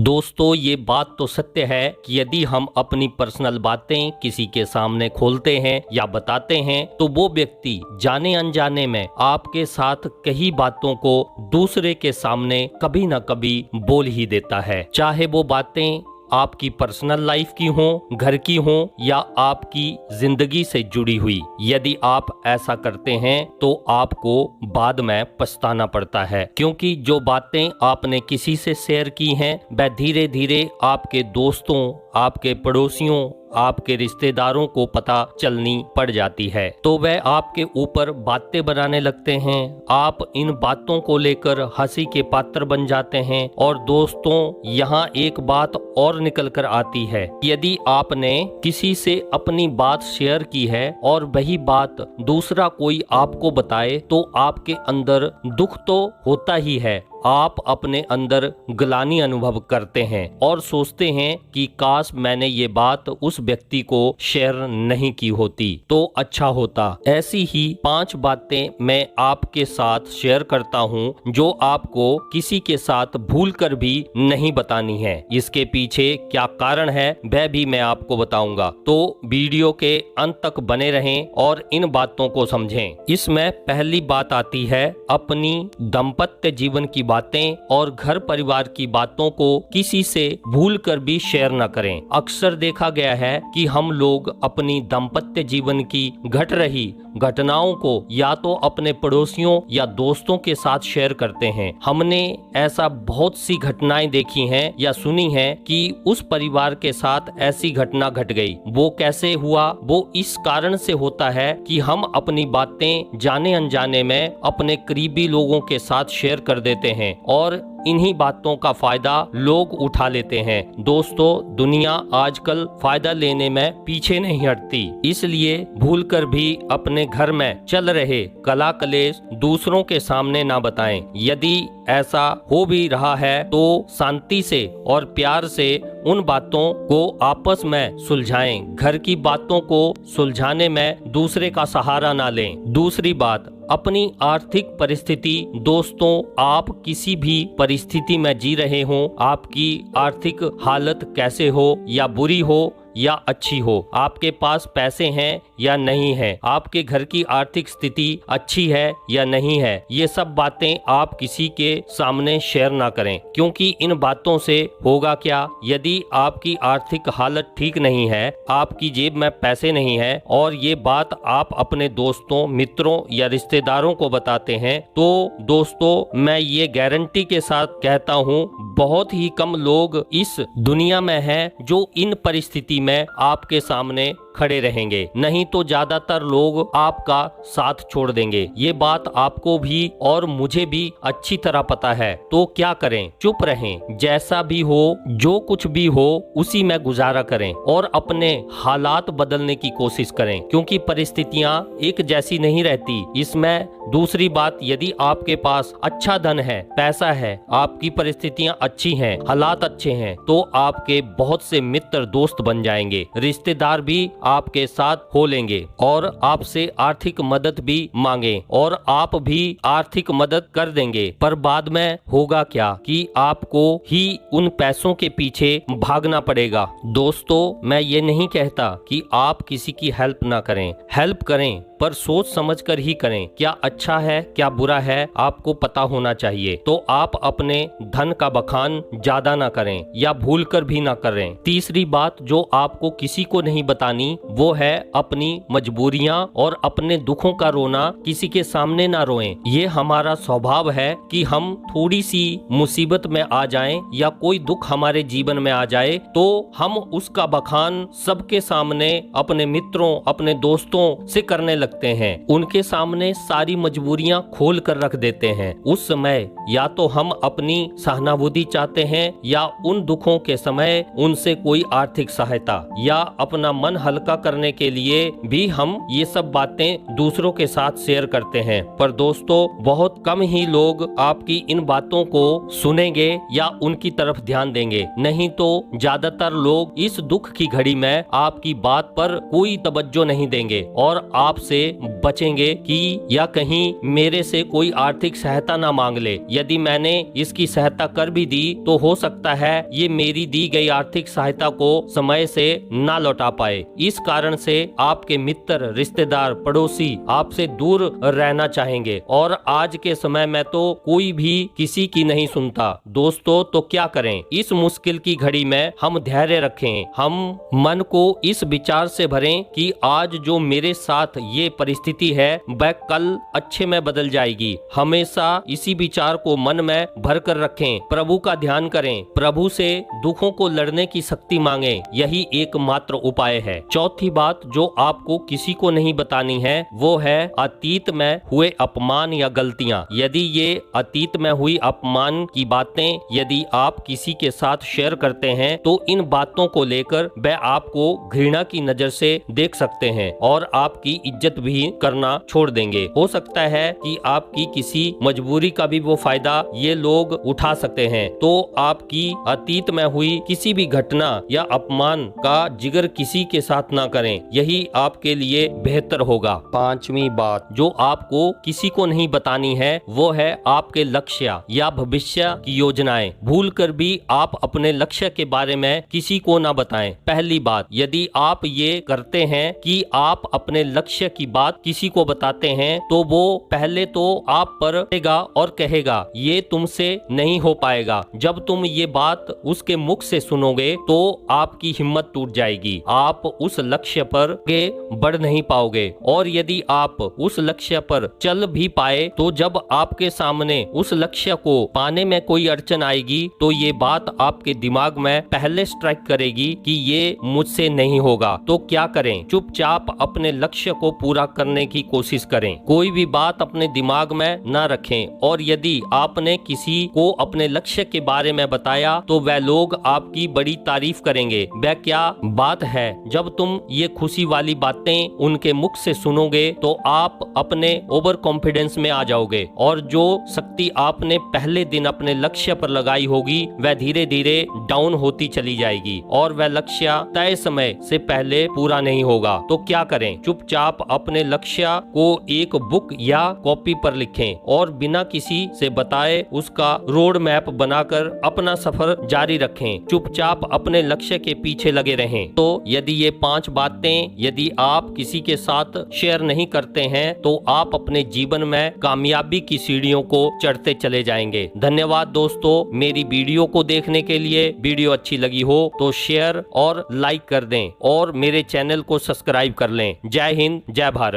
दोस्तों, ये बात तो सत्य है कि यदि हम अपनी पर्सनल बातें किसी के सामने खोलते हैं या बताते हैं तो वो व्यक्ति जाने अनजाने में आपके साथ कई बातों को दूसरे के सामने कभी ना कभी बोल ही देता है। चाहे वो बातें आपकी पर्सनल लाइफ की हो, घर की हो या आपकी जिंदगी से जुड़ी हुई। यदि आप ऐसा करते हैं तो आपको बाद में पछताना पड़ता है, क्योंकि जो बातें आपने किसी से शेयर की हैं वह धीरे धीरे आपके दोस्तों, आपके पड़ोसियों, आपके रिश्तेदारों को पता चलनी पड़ जाती है, तो वह आपके ऊपर बातें बनाने लगते हैं। आप इन बातों को लेकर हंसी के पात्र बन जाते हैं। और दोस्तों, यहाँ एक बात और निकल कर आती है, यदि आपने किसी से अपनी बात शेयर की है और वही बात दूसरा कोई आपको बताए तो आपके अंदर दुख तो होता ही है। आप अपने अंदर ग्लानि अनुभव करते हैं और सोचते हैं कि काश मैंने ये बात उस व्यक्ति को शेयर नहीं की होती तो अच्छा होता। ऐसी ही 5 बातें मैं आपके साथ शेयर करता हूं जो आपको किसी के साथ भूल कर भी नहीं बतानी है। इसके पीछे क्या कारण है वह भी मैं आपको बताऊंगा, तो वीडियो के अंत तक बने रहें और इन बातों को समझें। इसमें पहली बात आती है अपनी दाम्पत्य जीवन की बातें और घर परिवार की बातों को किसी से भूल कर भी शेयर न करें। अक्सर देखा गया है कि हम लोग अपनी दाम्पत्य जीवन की घट रही घटनाओं को या तो अपने पड़ोसियों या दोस्तों के साथ शेयर करते हैं। हमने ऐसा बहुत सी घटनाएं देखी हैं या सुनी हैं कि उस परिवार के साथ ऐसी घटना घट गई। वो कैसे हुआ? वो इस कारण से होता है कि हम अपनी बातें जाने अनजाने में अपने करीबी लोगों के साथ शेयर कर देते हैं और इन्हीं बातों का फायदा लोग उठा लेते हैं। दोस्तों, दुनिया आजकल फायदा लेने में पीछे नहीं हटती, इसलिए भूलकर भी अपने घर में चल रहे कला कलेश दूसरों के सामने ना बताएं। यदि ऐसा हो भी रहा है तो शांति से और प्यार से उन बातों को आपस में सुलझाएं। घर की बातों को सुलझाने में दूसरे का सहारा ना लें। दूसरी बात, अपनी आर्थिक परिस्थिति। दोस्तों, आप किसी भी परिस्थिति में जी रहे हो, आपकी आर्थिक हालत कैसे हो या बुरी हो या अच्छी हो, आपके पास पैसे हैं या नहीं है, आपके घर की आर्थिक स्थिति अच्छी है या नहीं है, ये सब बातें आप किसी के सामने शेयर ना करें, क्योंकि इन बातों से होगा क्या? यदि आपकी आर्थिक हालत ठीक नहीं है, आपकी जेब में पैसे नहीं है और ये बात आप अपने दोस्तों, मित्रों या रिश्तेदारों को बताते हैं, तो दोस्तों, मैं ये गारंटी के साथ कहता हूँ बहुत ही कम लोग इस दुनिया में हैं जो इन परिस्थिति में आपके सामने खड़े रहेंगे। नहीं तो ज्यादातर लोग आपका साथ छोड़ देंगे। ये बात आपको भी और मुझे भी अच्छी तरह पता है। तो क्या करें? चुप रहें। जैसा भी हो, जो कुछ भी हो, उसी में गुजारा करें और अपने हालात बदलने की कोशिश करें, क्योंकि परिस्थितियां एक जैसी नहीं रहती। इसमें दूसरी बात, यदि आपके पास अच्छा धन है, पैसा है, आपकी परिस्थितियां अच्छी हैं, हालात अच्छे हैं, तो आपके बहुत से मित्र दोस्त बन जाएंगे, रिश्तेदार भी आपके साथ हो लेंगे और आपसे आर्थिक मदद भी मांगे और आप भी आर्थिक मदद कर देंगे। पर बाद में होगा क्या कि आपको ही उन पैसों के पीछे भागना पड़ेगा। दोस्तों, मैं ये नहीं कहता कि आप किसी की हेल्प ना करें, हेल्प करें, पर सोच समझ कर ही करें। क्या अच्छा है, क्या बुरा है, आपको पता होना चाहिए। तो आप अपने धन का बखान ज्यादा ना करें या भूल कर भी ना करें। तीसरी बात जो आपको किसी को नहीं बतानी, वो है अपनी मजबूरियां और अपने दुखों का रोना किसी के सामने ना रोएं। ये हमारा स्वभाव है कि हम थोड़ी सी मुसीबत में आ जाएं या कोई दुख हमारे जीवन में आ जाए तो हम उसका बखान सबके सामने, अपने मित्रों, अपने दोस्तों से करने लगते हैं। उनके सामने सारी मजबूरियां खोल कर रख देते हैं। उस समय या तो हम अपनी सहानुभूति चाहते हैं या उन दुखों के समय उनसे कोई आर्थिक सहायता या अपना मन हल्का करने के लिए भी हम ये सब बातें दूसरों के साथ शेयर करते हैं। पर दोस्तों, बहुत कम ही लोग आपकी इन बातों को सुनेंगे या उनकी तरफ ध्यान देंगे। नहीं तो ज्यादातर लोग इस दुख की घड़ी में आपकी बात पर कोई तवज्जो नहीं देंगे और आपसे से बचेंगे कि या कहीं मेरे से कोई आर्थिक सहायता ना मांग ले। यदि मैंने इसकी सहायता कर भी दी तो हो सकता है ये मेरी दी गई आर्थिक सहायता को समय से ना लौटा पाए। इस कारण से आपके मित्र, रिश्तेदार, पड़ोसी आपसे दूर रहना चाहेंगे और आज के समय में तो कोई भी किसी की नहीं सुनता। दोस्तों, तो क्या करें? इस मुश्किल की घड़ी में हम धैर्य रखें, हम मन को इस विचार से भरें कि आज जो मेरे साथ ये परिस्थिति है वह कल अच्छे में बदल जाएगी। हमेशा इसी विचार को मन में भर कर रखें, प्रभु का ध्यान करें, प्रभु से दुखों को लड़ने की शक्ति मांगे, यही एकमात्र उपाय है। चौथी बात जो आपको किसी को नहीं बतानी है वो है अतीत में हुए अपमान या गलतियां। यदि ये अतीत में हुई अपमान की बातें यदि आप किसी के साथ शेयर करते हैं तो इन बातों को लेकर वह आपको घृणा की नजर से देख सकते हैं और आपकी इज्जत भी करना छोड़ देंगे। हो सकता है कि आपकी किसी मजबूरी का भी वो फायदा ये लोग उठा सकते हैं। तो आपकी अतीत में हुई किसी भी घटना या अपमान का जिक्र किसी के साथ ना करें, यही आपके लिए बेहतर होगा। पांचवी बात जो आपको किसी को नहीं बतानी है वो है आपके लक्ष्य या भविष्य की योजनाएं। भूल कर भी आप अपने लक्ष्य के बारे में किसी को ना बताएं। पहली बात, यदि आप ये करते हैं कि आप अपने लक्ष्य की बात किसी को बताते हैं तो वो पहले तो आप पर कहेगा और कहेगा ये तुमसे नहीं हो पाएगा। जब तुम ये बात उसके मुख से सुनोगे तो आपकी हिम्मत टूट जाएगी, आप उस लक्ष्य पर बढ़ नहीं पाओगे। और यदि आप उस लक्ष्य पर चल भी पाए तो जब आपके सामने उस लक्ष्य को पाने में कोई अड़चन आएगी तो ये बात आपके दिमाग में पहले स्ट्राइक करेगी कि ये मुझसे नहीं होगा। तो क्या करें? चुपचाप अपने लक्ष्य को पूरा करने की कोशिश करें, कोई भी बात अपने दिमाग में न रखें। और यदि आपने किसी को अपने लक्ष्य के बारे में बताया तो वह लोग आपकी बड़ी तारीफ करेंगे। वह क्या बात है, जब तुम ये खुशी वाली बातें उनके मुख से सुनोगे तो आप अपने ओवर कॉन्फिडेंस में आ जाओगे और जो शक्ति आपने पहले दिन अपने लक्ष्य पर लगाई होगी वह धीरे धीरे डाउन होती चली जाएगी और वह लक्ष्य तय समय से पहले पूरा नहीं होगा। तो क्या करें? चुपचाप अपने लक्ष्य को एक बुक या कॉपी पर लिखें और बिना किसी से बताए उसका रोड मैप बनाकर अपना सफर जारी रखें। चुपचाप अपने लक्ष्य के पीछे लगे रहें। तो यदि ये 5 बातें यदि आप किसी के साथ शेयर नहीं करते हैं तो आप अपने जीवन में कामयाबी की सीढ़ियों को चढ़ते चले जाएंगे। धन्यवाद दोस्तों, मेरी वीडियो को देखने के लिए। वीडियो अच्छी लगी हो तो शेयर और लाइक कर दें और मेरे चैनल को सब्सक्राइब कर लें। जय हिंद, जय भारत।